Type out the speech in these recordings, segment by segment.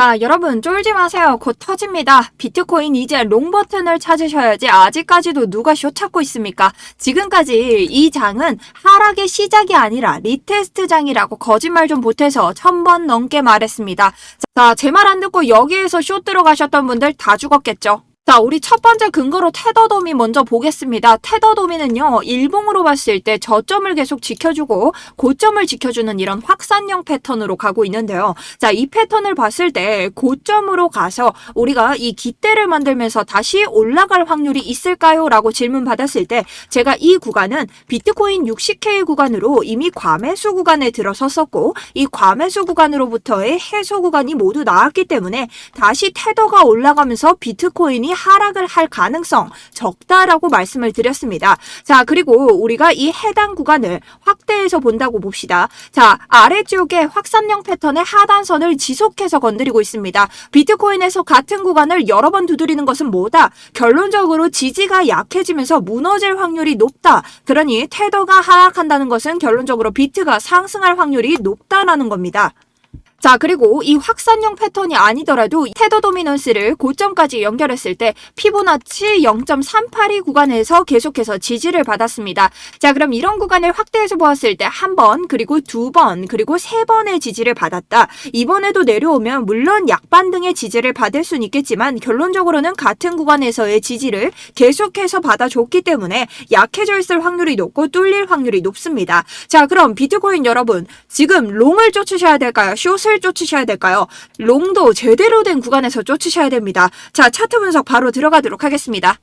자, 여러분 쫄지 마세요. 곧 터집니다. 비트코인 이제 롱 버튼을 찾으셔야지. 아직까지도 누가 숏 찾고 있습니까? 지금까지 이 장은 하락의 시작이 아니라 리테스트 장이라고 거짓말 좀 보태서 1000번 넘게 말했습니다. 자, 제 말 안 듣고 여기에서 숏 들어가셨던 분들 다 죽었겠죠? 자, 우리 첫 번째 근거로 테더도미 먼저 보겠습니다. 테더도미는요, 일봉으로 봤을 때 저점을 계속 지켜주고 고점을 지켜주는 이런 확산형 패턴으로 가고 있는데요. 자, 이 패턴을 봤을 때 고점으로 가서 우리가 이 깃대를 만들면서 다시 올라갈 확률이 있을까요? 라고 질문 받았을 때 제가 이 구간은 비트코인 60K 구간으로 이미 과매수 구간에 들어섰었고 이 과매수 구간으로부터의 해소 구간이 모두 나왔기 때문에 다시 테더가 올라가면서 비트코인이 하락을 할 가능성 적다라고 말씀을 드렸습니다. 자, 그리고 우리가 이 해당 구간을 확대해서 본다고 봅시다. 자, 아래쪽에 확산형 패턴의 하단선을 지속해서 건드리고 있습니다. 비트코인에서 같은 구간을 여러 번 두드리는 것은 뭐다? 결론적으로 지지가 약해지면서 무너질 확률이 높다. 그러니 테더가 하락한다는 것은 결론적으로 비트가 상승할 확률이 높다라는 겁니다. 자, 그리고 이 확산형 패턴이 아니더라도 테더 도미넌스를 고점까지 연결했을 때 피보나치 0.382 구간에서 계속해서 지지를 받았습니다. 자, 그럼 이런 구간을 확대해서 보았을 때 한 번, 그리고 두 번, 그리고 세 번의 지지를 받았다. 이번에도 내려오면 물론 약반등의 지지를 받을 수는 있겠지만 결론적으로는 같은 구간에서의 지지를 계속해서 받아줬기 때문에 약해져 있을 확률이 높고 뚫릴 확률이 높습니다. 자, 그럼 비트코인 여러분, 지금 롱을 쫓으셔야 될까요? 숏을 쫓으셔야 될까요? 롱도 제대로 된 구간에서 쫓으셔야 됩니다. 자, 차트 분석 바로 들어가도록 하겠습니다.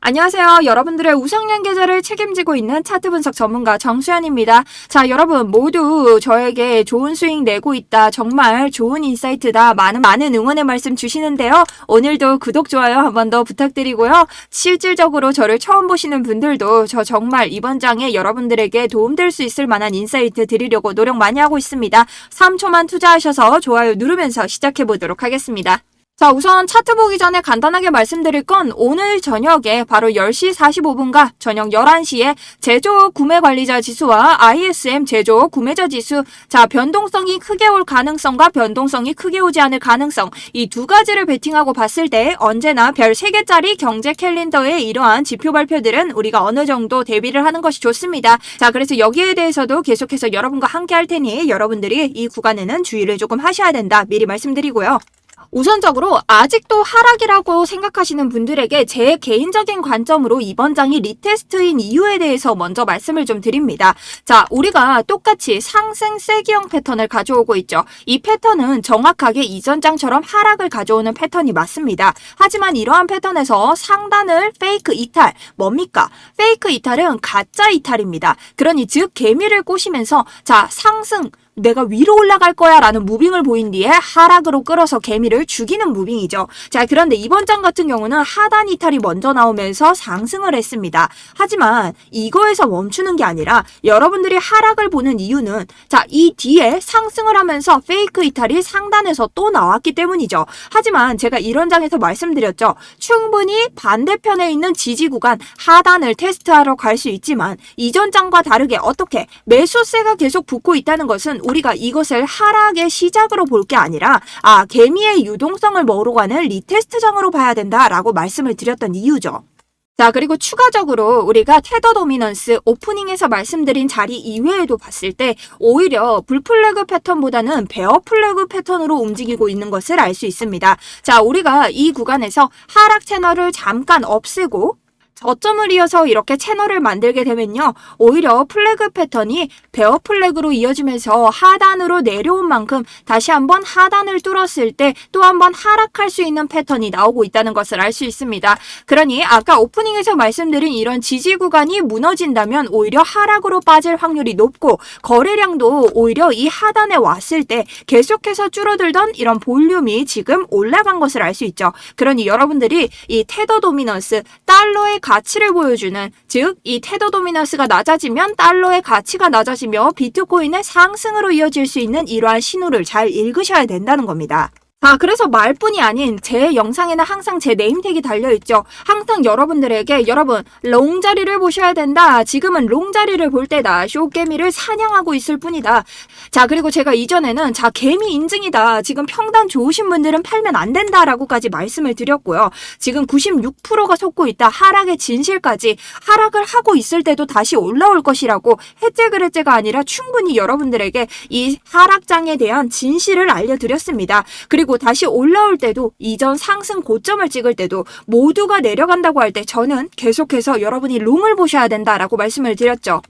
안녕하세요. 여러분들의 우상향 계좌를 책임지고 있는 차트 분석 전문가 정수연입니다. 자, 여러분 모두 저에게 좋은 수익 내고 있다. 정말 좋은 인사이트다. 많은 응원의 말씀 주시는데요. 오늘도 구독, 좋아요 한 번 더 부탁드리고요. 실질적으로 저를 처음 보시는 분들도 저 정말 이번 장에 여러분들에게 도움될 수 있을 만한 인사이트 드리려고 노력 많이 하고 있습니다. 3초만 투자하셔서 좋아요 누르면서 시작해 보도록 하겠습니다. 자, 우선 차트 보기 전에 간단하게 말씀드릴 건 오늘 저녁에 바로 10시 45분과 저녁 11시에 제조업 구매관리자 지수와 ISM 제조업 구매자 지수, 자, 변동성이 크게 올 가능성과 변동성이 크게 오지 않을 가능성, 이 두 가지를 베팅하고 봤을 때 언제나 별 3개짜리 경제 캘린더의 이러한 지표 발표들은 우리가 어느 정도 대비를 하는 것이 좋습니다. 자, 그래서 여기에 대해서도 계속해서 여러분과 함께 할 테니 여러분들이 이 구간에는 주의를 조금 하셔야 된다. 미리 말씀드리고요. 우선적으로 아직도 하락이라고 생각하시는 분들에게 제 개인적인 관점으로 이번 장이 리테스트인 이유에 대해서 먼저 말씀을 좀 드립니다. 자, 우리가 똑같이 상승 세기형 패턴을 가져오고 있죠. 이 패턴은 정확하게 이전 장처럼 하락을 가져오는 패턴이 맞습니다. 하지만 이러한 패턴에서 상단을 페이크 이탈, 뭡니까? 페이크 이탈은 가짜 이탈입니다. 그러니 즉 개미를 꼬시면서 자, 상승 내가 위로 올라갈 거야 라는 무빙을 보인 뒤에 하락으로 끌어서 개미를 죽이는 무빙이죠. 자, 그런데 이번 장 같은 경우는 하단 이탈이 먼저 나오면서 상승을 했습니다. 하지만 이거에서 멈추는 게 아니라 여러분들이 하락을 보는 이유는 자, 이 뒤에 상승을 하면서 페이크 이탈이 상단에서 또 나왔기 때문이죠. 하지만 제가 이런 장에서 말씀드렸죠. 충분히 반대편에 있는 지지 구간 하단을 테스트하러 갈 수 있지만 이전 장과 다르게 어떻게 매수세가 계속 붙고 있다는 것은 우리가 이것을 하락의 시작으로 볼 게 아니라 개미의 유동성을 먹으러 가는 리테스트장으로 봐야 된다라고 말씀을 드렸던 이유죠. 자, 그리고 추가적으로 우리가 테더 도미넌스 오프닝에서 말씀드린 자리 이외에도 봤을 때 오히려 불플래그 패턴보다는 베어 플래그 패턴으로 움직이고 있는 것을 알 수 있습니다. 자, 우리가 이 구간에서 하락 채널을 잠깐 없애고 저점을 이어서 이렇게 채널을 만들게 되면요. 오히려 플래그 패턴이 베어 플래그로 이어지면서 하단으로 내려온 만큼 다시 한번 하단을 뚫었을 때 또 한번 하락할 수 있는 패턴이 나오고 있다는 것을 알 수 있습니다. 그러니 아까 오프닝에서 말씀드린 이런 지지 구간이 무너진다면 오히려 하락으로 빠질 확률이 높고 거래량도 오히려 이 하단에 왔을 때 계속해서 줄어들던 이런 볼륨이 지금 올라간 것을 알 수 있죠. 그러니 여러분들이 이 테더 도미넌스, 달러의 가치를 보여주는, 즉 이 테더 도미넌스가 낮아지면 달러의 가치가 낮아지며 비트코인의 상승으로 이어질 수 있는 이러한 신호를 잘 읽으셔야 된다는 겁니다. 자, 그래서 말뿐이 아닌 제 영상에는 항상 제 네임택이 달려있죠. 항상 여러분들에게 여러분 롱자리를 보셔야 된다. 지금은 롱자리를 볼 때다. 쇼개미를 사냥하고 있을 뿐이다. 자, 그리고 제가 이전에는 자 개미 인증이다. 지금 평단 좋으신 분들은 팔면 안 된다라고까지 말씀을 드렸고요. 지금 96%가 솟고 있다. 하락의 진실까지 하락을 하고 있을 때도 다시 올라올 것이라고 해째그래째가 아니라 충분히 여러분들에게 이 하락장에 대한 진실을 알려드렸습니다. 그리고 다시 올라올 때도 이전 상승 고점을 찍을 때도 모두가 내려간다고 할 때 저는 계속해서 여러분이 롱을 보셔야 된다라고 말씀을 드렸죠.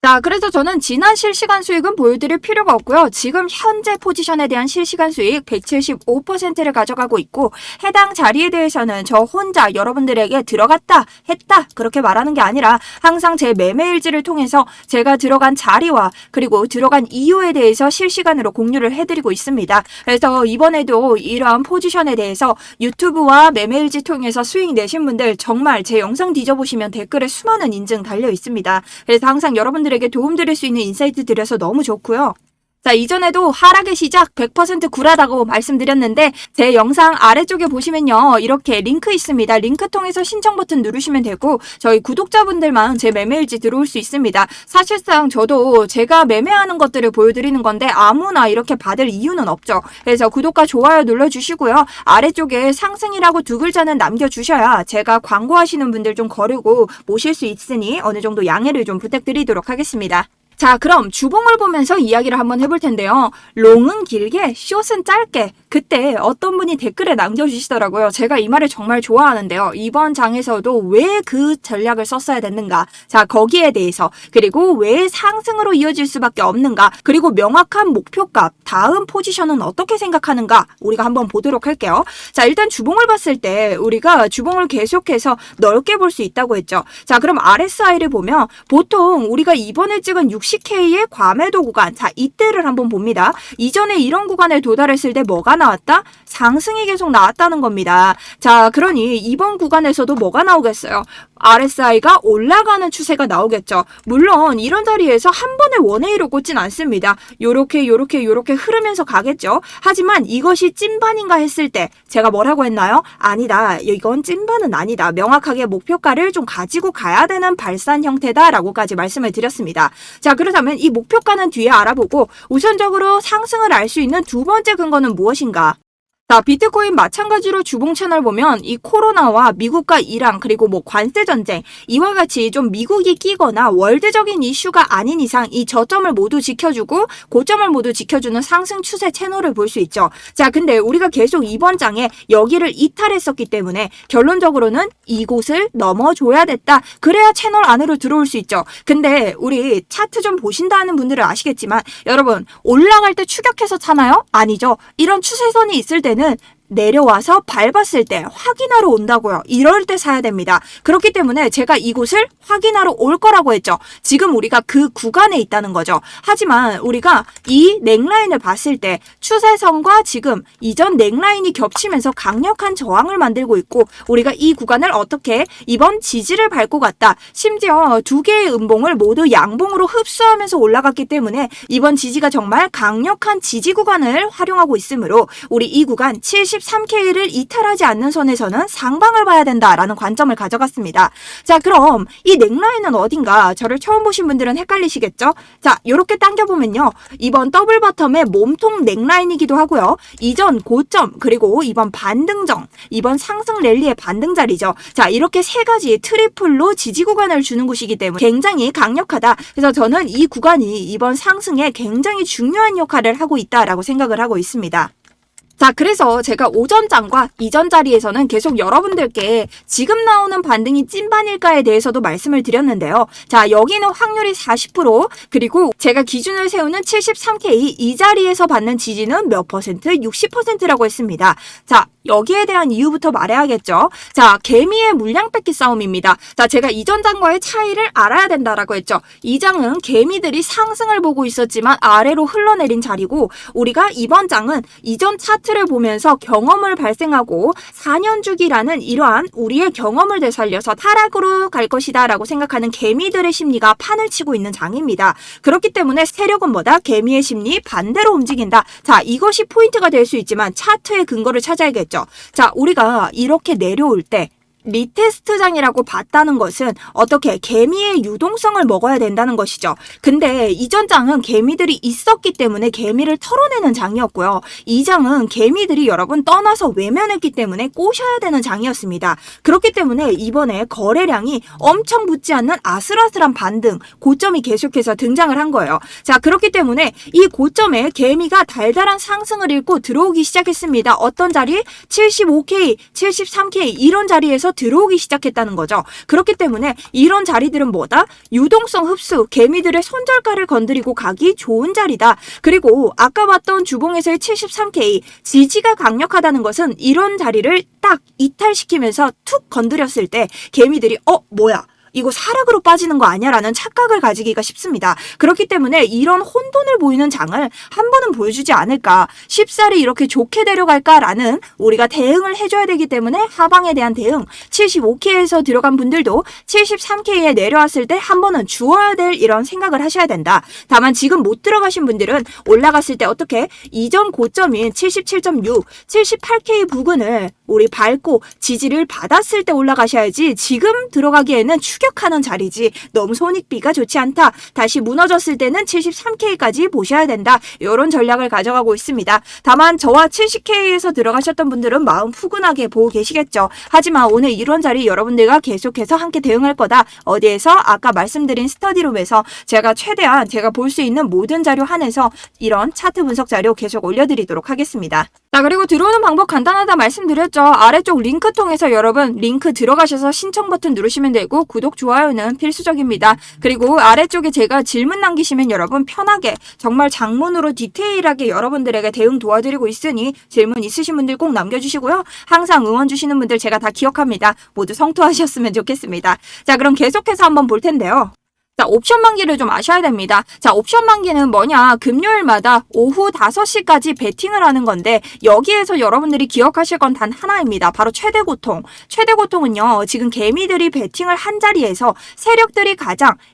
자, 그래서 저는 지난 실시간 수익은 보여드릴 필요가 없고요. 지금 현재 포지션에 대한 실시간 수익 175%를 가져가고 있고 해당 자리에 대해서는 저 혼자 여러분들에게 들어갔다, 했다 그렇게 말하는 게 아니라 항상 제 매매일지를 통해서 제가 들어간 자리와 그리고 들어간 이유에 대해서 실시간으로 공유를 해드리고 있습니다. 그래서 이번에도 이러한 포지션에 대해서 유튜브와 매매일지 통해서 수익 내신 분들 정말 제 영상 뒤져보시면 댓글에 수많은 인증 달려 있습니다. 그래서 항상 여러분들에게 도움드릴 수 있는 인사이트 드려서 너무 좋고요. 자, 이전에도 하락의 시작 100% 굴하다고 말씀드렸는데 제 영상 아래쪽에 보시면요. 이렇게 링크 있습니다. 링크 통해서 신청 버튼 누르시면 되고 저희 구독자분들만 제 매매일지 들어올 수 있습니다. 사실상 저도 제가 매매하는 것들을 보여드리는 건데 아무나 이렇게 받을 이유는 없죠. 그래서 구독과 좋아요 눌러주시고요. 아래쪽에 상승이라고 두 글자는 남겨주셔야 제가 광고하시는 분들 좀 거르고 모실 수 있으니 어느 정도 양해를 좀 부탁드리도록 하겠습니다. 자, 그럼 주봉을 보면서 이야기를 한번 해볼 텐데요. 롱은 길게, 숏은 짧게. 그때 어떤 분이 댓글에 남겨주시더라고요. 제가 이 말을 정말 좋아하는데요. 이번 장에서도 왜 그 전략을 썼어야 됐는가. 자, 거기에 대해서. 그리고 왜 상승으로 이어질 수밖에 없는가. 그리고 명확한 목표값, 다음 포지션은 어떻게 생각하는가. 우리가 한번 보도록 할게요. 자, 일단 주봉을 봤을 때 우리가 주봉을 계속해서 넓게 볼 수 있다고 했죠. 자, 그럼 RSI를 보면 보통 우리가 이번에 찍은 60K의 과매도 구간, 자 이때를 한번 봅니다. 이전에 이런 구간에 도달했을 때 뭐가 나왔다? 상승이 계속 나왔다는 겁니다. 자, 그러니 이번 구간에서도 뭐가 나오겠어요? RSI가 올라가는 추세가 나오겠죠. 물론 이런 자리에서 한 번에 원웨이로 꽂진 않습니다. 요렇게 흐르면서 가겠죠. 하지만 이것이 찐반인가 했을 때 제가 뭐라고 했나요? 아니다. 이건 찐반은 아니다. 명확하게 목표가를 좀 가지고 가야 되는 발산 형태다라고까지 말씀을 드렸습니다. 자, 그렇다면 이 목표가는 뒤에 알아보고 우선적으로 상승을 알 수 있는 두 번째 근거는 무엇인가? 자, 비트코인 마찬가지로 주봉 채널 보면 이 코로나와 미국과 이란 그리고 뭐 관세 전쟁 이와 같이 좀 미국이 끼거나 월드적인 이슈가 아닌 이상 이 저점을 모두 지켜주고 고점을 모두 지켜주는 상승 추세 채널을 볼 수 있죠. 자, 근데 우리가 계속 이번 장에 여기를 이탈했었기 때문에 결론적으로는 이곳을 넘어줘야 됐다. 그래야 채널 안으로 들어올 수 있죠. 근데 우리 차트 좀 보신다는 분들은 아시겠지만 여러분 올라갈 때 추격해서 차나요? 아니죠. 이런 추세선이 있을 때는 내려와서 밟았을 때 확인하러 온다고요. 이럴 때 사야 됩니다. 그렇기 때문에 제가 이곳을 확인하러 올 거라고 했죠. 지금 우리가 그 구간에 있다는 거죠. 하지만 우리가 이 넥라인을 봤을 때 추세선과 지금 이전 넥라인이 겹치면서 강력한 저항을 만들고 있고 우리가 이 구간을 어떻게 이번 지지를 밟고 갔다. 심지어 두 개의 음봉을 모두 양봉으로 흡수하면서 올라갔기 때문에 이번 지지가 정말 강력한 지지 구간을 활용하고 있으므로 우리 이 구간 73K를 이탈하지 않는 선에서는 상방을 봐야 된다라는 관점을 가져갔습니다. 자, 그럼 이 넥라인은 어딘가? 저를 처음 보신 분들은 헷갈리시겠죠? 자, 요렇게 당겨보면요. 이번 더블 바텀의 몸통 넥라인이기도 하고요. 이전 고점 그리고 이번 반등정, 이번 상승 랠리의 반등 자리죠. 자, 이렇게 세 가지 트리플로 지지 구간을 주는 곳이기 때문에 굉장히 강력하다. 그래서 저는 이 구간이 이번 상승에 굉장히 중요한 역할을 하고 있다라고 생각을 하고 있습니다. 자, 그래서 제가 오전장과 이전 자리에서는 계속 여러분들께 지금 나오는 반등이 찐반일까에 대해서도 말씀을 드렸는데요. 자, 여기는 확률이 40%, 그리고 제가 기준을 세우는 73K 이 자리에서 받는 지지는 몇 퍼센트? 60%라고 했습니다. 자, 여기에 대한 이유부터 말해야겠죠. 자, 개미의 물량 뺏기 싸움입니다. 자, 제가 이전 장과의 차이를 알아야 된다라고 했죠. 이 장은 개미들이 상승을 보고 있었지만 아래로 흘러내린 자리고 우리가 이번 장은 이전 차트 차트를 보면서 경험을 발생하고 4년 주기라는 이러한 우리의 경험을 되살려서 타락으로 갈 것이다 라고 생각하는 개미들의 심리가 판을 치고 있는 장입니다. 그렇기 때문에 세력은 뭐다? 개미의 심리 반대로 움직인다. 자, 이것이 포인트가 될 수 있지만 차트의 근거를 찾아야겠죠. 자, 우리가 이렇게 내려올 때 리테스트장이라고 봤다는 것은 어떻게 개미의 유동성을 먹어야 된다는 것이죠. 근데 이전 장은 개미들이 있었기 때문에 개미를 털어내는 장이었고요. 이 장은 개미들이 여러분 떠나서 외면했기 때문에 꼬셔야 되는 장이었습니다. 그렇기 때문에 이번에 거래량이 엄청 붙지 않는 아슬아슬한 반등, 고점이 계속해서 등장을 한 거예요. 자, 그렇기 때문에 이 고점에 개미가 달달한 상승을 읽고 들어오기 시작했습니다. 어떤 자리? 75K, 73K 이런 자리에서 들어오기 시작했다는 거죠. 그렇기 때문에 이런 자리들은 뭐다? 유동성 흡수, 개미들의 손절가를 건드리고 가기 좋은 자리다. 그리고 아까 봤던 주봉에서의 73K, 지지가 강력하다는 것은 이런 자리를 딱 이탈시키면서 툭 건드렸을 때 개미들이 뭐야? 이거 사락으로 빠지는 거 아니야? 라는 착각을 가지기가 쉽습니다. 그렇기 때문에 이런 혼돈을 보이는 장을 한 번은 보여주지 않을까, 쉽사리 이렇게 좋게 데려갈까라는 우리가 대응을 해줘야 되기 때문에 하방에 대한 대응, 75K에서 들어간 분들도 73K에 내려왔을 때 한 번은 주어야 될 이런 생각을 하셔야 된다. 다만 지금 못 들어가신 분들은 올라갔을 때 어떻게 이전 고점인 77.6, 78K 부근을 우리 밟고 지지를 받았을 때 올라가셔야지 지금 들어가기에는 추격하는 자리지 너무 손익비가 좋지 않다. 다시 무너졌을 때는 73K까지 보셔야 된다. 이런 전략을 가져가고 있습니다. 다만 저와 70K에서 들어가셨던 분들은 마음 푸근하게 보고 계시겠죠. 하지만 오늘 이런 자리 여러분들과 계속해서 함께 대응할 거다. 어디에서? 아까 말씀드린 스터디룸에서 제가 최대한 제가 볼 수 있는 모든 자료 한해서 이런 차트 분석 자료 계속 올려드리도록 하겠습니다. 자, 그리고 들어오는 방법 간단하다 말씀드렸죠. 아래쪽 링크 통해서 여러분 링크 들어가셔서 신청 버튼 누르시면 되고 구독, 좋아요는 필수적입니다. 그리고 아래쪽에 제가 질문 남기시면 여러분 편하게 정말 장문으로 디테일하게 여러분들에게 대응 도와드리고 있으니 질문 있으신 분들 꼭 남겨주시고요. 항상 응원 주시는 분들 제가 다 기억합니다. 모두 성투하셨으면 좋겠습니다. 자, 그럼 계속해서 한번 볼 텐데요. 자, 옵션 만기를 좀 아셔야 됩니다. 자, 옵션 만기는 뭐냐? 금요일마다 오후 5시까지 베팅을 하는 건데 여기에서 여러분들이 기억하실 건 단 하나입니다. 바로 최대 고통. 최대 고통은요. 지금 개미들이 베팅을 한 자리에서 세력들이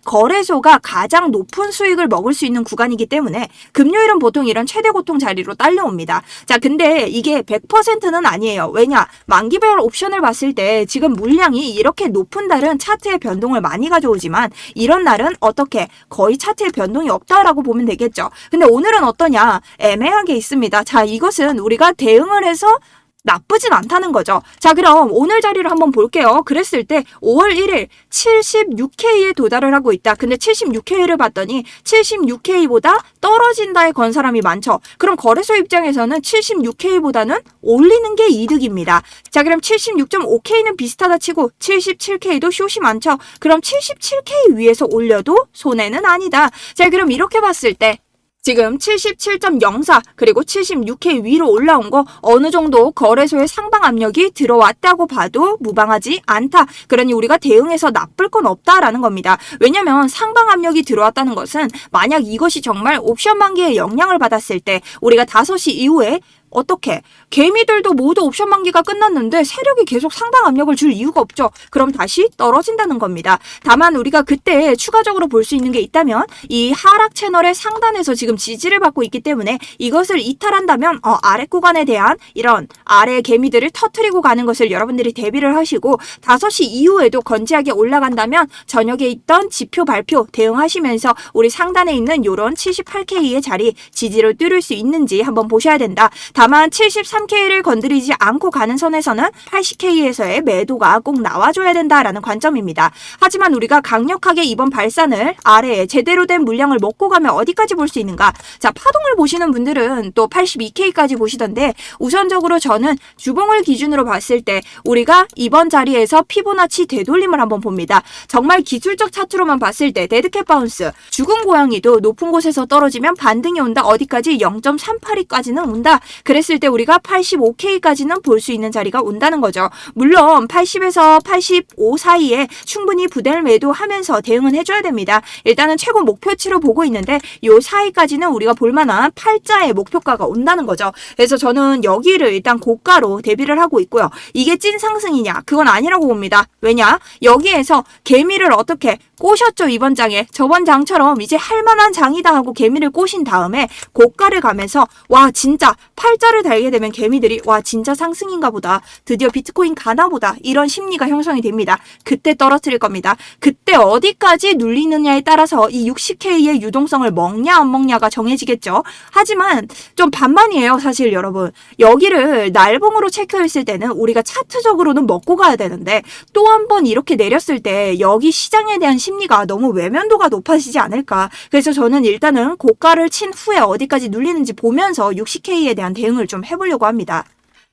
거래소가 가장 높은 수익을 먹을 수 있는 구간이기 때문에 금요일은 보통 이런 최대 고통 자리로 딸려옵니다. 자, 근데 이게 100%는 아니에요. 왜냐? 만기별 옵션을 봤을 때 지금 물량이 이렇게 높은 달은 차트의 변동을 많이 가져오지만 이런 날은 어떻게 거의 차트에 변동이 없다라고 보면 되겠죠. 근데 오늘은 어떠냐? 애매하게 있습니다. 자, 이것은 우리가 대응을 해서 나쁘진 않다는 거죠. 자, 그럼 오늘 자리를 한번 볼게요. 그랬을 때 5월 1일 76K에 도달을 하고 있다. 근데 76K를 봤더니 76K보다 떨어진다에 건 사람이 많죠. 그럼 거래소 입장에서는 76K보다는 올리는 게 이득입니다. 자, 그럼 76.5K는 비슷하다 치고 77K도 숏이 많죠. 그럼 77K 위에서 올려도 손해는 아니다. 자, 그럼 이렇게 봤을 때 지금 77.04 그리고 76K 위로 올라온 거 어느 정도 거래소의 상방 압력이 들어왔다고 봐도 무방하지 않다. 그러니 우리가 대응해서 나쁠 건 없다라는 겁니다. 왜냐면 상방 압력이 들어왔다는 것은 만약 이것이 정말 옵션 만기에 영향을 받았을 때 우리가 5시 이후에 어떻게? 개미들도 모두 옵션 만기가 끝났는데 세력이 계속 상방 압력을 줄 이유가 없죠. 그럼 다시 떨어진다는 겁니다. 다만 우리가 그때 추가적으로 볼 수 있는 게 있다면 이 하락 채널의 상단에서 지금 지지를 받고 있기 때문에 이것을 이탈한다면 아래 구간에 대한 이런 아래 개미들을 터트리고 가는 것을 여러분들이 대비를 하시고 5시 이후에도 건재하게 올라간다면 저녁에 있던 지표 발표 대응하시면서 우리 상단에 있는 이런 78K의 자리 지지를 뚫을 수 있는지 한번 보셔야 된다. 다만 73K를 건드리지 않고 가는 선에서는 80K에서의 매도가 꼭 나와줘야 된다라는 관점입니다. 하지만 우리가 강력하게 이번 발산을 아래에 제대로 된 물량을 먹고 가면 어디까지 볼 수 있는가? 자, 파동을 보시는 분들은 또 82K까지 보시던데 우선적으로 저는 주봉을 기준으로 봤을 때 우리가 이번 자리에서 피보나치 되돌림을 한번 봅니다. 정말 기술적 차트로만 봤을 때 데드캣 바운스, 죽은 고양이도 높은 곳에서 떨어지면 반등이 온다. 어디까지? 0.382까지는 온다. 그랬을 때 우리가 85K까지는 볼 수 있는 자리가 온다는 거죠. 물론 80에서 85 사이에 충분히 부대를 매도하면서 대응은 해줘야 됩니다. 일단은 최고 목표치로 보고 있는데 요 사이까지는 우리가 볼만한 8자의 목표가가 온다는 거죠. 그래서 저는 여기를 일단 고가로 대비를 하고 있고요. 이게 찐 상승이냐? 그건 아니라고 봅니다. 왜냐? 여기에서 개미를 어떻게 꼬셨죠, 이번 장에. 저번 장처럼 이제 할만한 장이다 하고 개미를 꼬신 다음에 고가를 가면서 와 진짜 팔자를 달게 되면 개미들이 와 진짜 상승인가 보다, 드디어 비트코인 가나 보다, 이런 심리가 형성이 됩니다. 그때 떨어뜨릴 겁니다. 그때 어디까지 눌리느냐에 따라서 이 60K의 유동성을 먹냐 안 먹냐가 정해지겠죠. 하지만 좀 반반이에요, 사실 여러분. 여기를 날봉으로 체크했을 때는 우리가 차트적으로는 먹고 가야 되는데 또 한 번 이렇게 내렸을 때 여기 시장에 대한 심리가 너무 외면도가 높아지지 않을까. 그래서 저는 일단은 고가를 친 후에 어디까지 눌리는지 보면서 60K에 대한 대응을 좀 해보려고 합니다.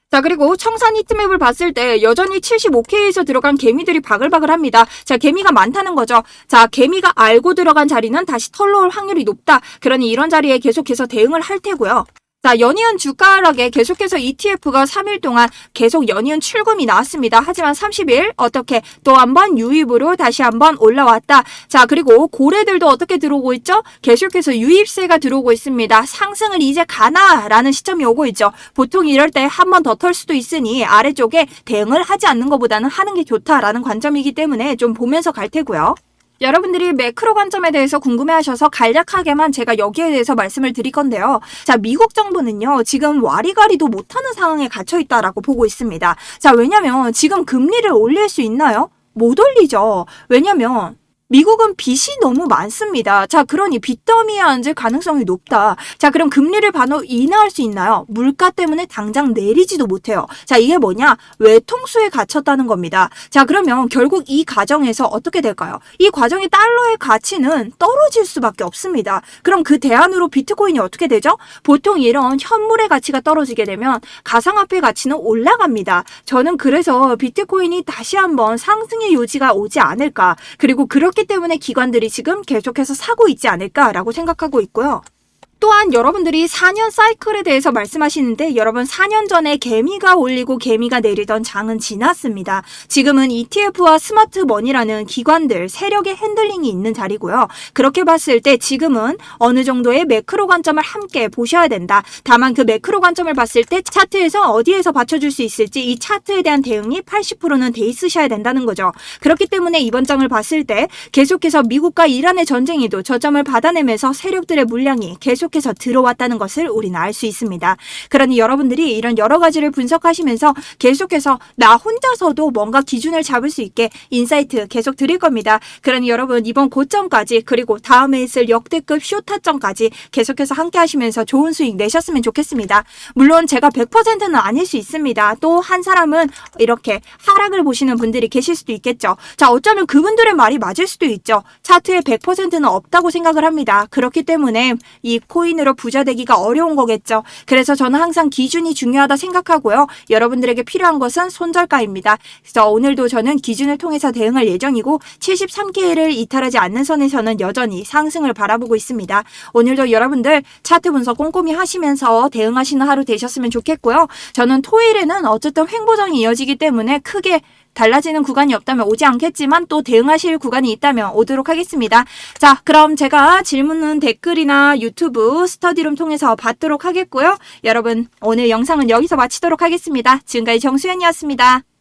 자, 그리고 청산 히트맵을 봤을 때 여전히 75K에서 들어간 개미들이 바글바글합니다. 자, 개미가 많다는 거죠. 자, 개미가 알고 들어간 자리는 다시 털러 올 확률이 높다. 그러니 이런 자리에 계속해서 대응을 할 테고요. 자, 연이은 주가 하락에 계속해서 ETF가 3일 동안 계속 연이은 출금이 나왔습니다. 하지만 30일 어떻게 또 한번 유입으로 다시 한번 올라왔다. 자, 그리고 고래들도 어떻게 들어오고 있죠? 계속해서 유입세가 들어오고 있습니다. 상승을 이제 가나라는 시점이 오고 있죠. 보통 이럴 때 한 번 더 털 수도 있으니 아래쪽에 대응을 하지 않는 것보다는 하는 게 좋다라는 관점이기 때문에 좀 보면서 갈 테고요. 여러분들이 매크로 관점에 대해서 궁금해하셔서 간략하게만 제가 여기에 대해서 말씀을 드릴 건데요. 자, 미국 정부는요, 지금 와리가리도 못하는 상황에 갇혀 있다라고 보고 있습니다. 자, 왜냐면 지금 금리를 올릴 수 있나요? 못 올리죠. 왜냐면 미국은 빚이 너무 많습니다. 자, 그러니 빚더미에 앉을 가능성이 높다. 자, 그럼 금리를 바로 인하할 수 있나요? 물가 때문에 당장 내리지도 못해요. 자, 이게 뭐냐? 외통수에 갇혔다는 겁니다. 자, 그러면 결국 이 과정에서 어떻게 될까요? 이 과정의 달러의 가치는 떨어질 수밖에 없습니다. 그럼 그 대안으로 비트코인이 어떻게 되죠? 보통 이런 현물의 가치가 떨어지게 되면 가상화폐 가치는 올라갑니다. 저는 그래서 비트코인이 다시 한번 상승의 요지가 오지 않을까. 그리고 그렇기 때문에 기관들이 지금 계속해서 사고 있지 않을까라고 생각하고 있고요. 또한 여러분들이 4년 사이클에 대해서 말씀하시는데 여러분 4년 전에 개미가 올리고 개미가 내리던 장은 지났습니다. 지금은 ETF와 스마트머니라는 기관들 세력의 핸들링이 있는 자리고요. 그렇게 봤을 때 지금은 어느 정도의 매크로 관점을 함께 보셔야 된다. 다만 그 매크로 관점을 봤을 때 차트에서 어디에서 받쳐줄 수 있을지 이 차트에 대한 대응이 80%는 돼 있으셔야 된다는 거죠. 그렇기 때문에 이번 장을 봤을 때 계속해서 미국과 이란의 전쟁에도 저점을 받아내면서 세력들의 물량이 계속해서 들어왔다는 것을 우리는 알 수 있습니다. 그러니 여러분들이 이런 여러 가지를 분석하시면서 계속해서 나 혼자서도 뭔가 기준을 잡을 수 있게 인사이트 계속 드릴 겁니다. 그러니 여러분 이번 고점까지 그리고 다음에 있을 역대급 쇼타점까지 계속해서 함께 하시면서 좋은 수익 내셨으면 좋겠습니다. 물론 제가 100%는 아닐 수 있습니다. 또 한 사람은 이렇게 하락을 보시는 분들이 계실 수도 있겠죠. 자, 어쩌면 그분들의 말이 맞을 수도 있죠. 차트에 100%는 없다고 생각을 합니다. 그렇기 때문에 이 코인으로 부자 되기가 어려운 거겠죠. 그래서 저는 항상 기준이 중요하다 생각하고요. 여러분들에게 필요한 것은 손절가입니다. 그래서 오늘도 저는 기준을 통해서 대응할 예정이고 73K를 이탈하지 않는 선에서는 여전히 상승을 바라보고 있습니다. 오늘도 여러분들 차트 분석 꼼꼼히 하시면서 대응하시는 하루 되셨으면 좋겠고요. 저는 토요일에는 어쨌든 횡보장이 이어지기 때문에 크게 달라지는 구간이 없다면 오지 않겠지만 또 대응하실 구간이 있다면 오도록 하겠습니다. 자, 그럼 제가 질문은 댓글이나 유튜브 스터디룸 통해서 받도록 하겠고요. 여러분 오늘 영상은 여기서 마치도록 하겠습니다. 지금까지 정수연이었습니다.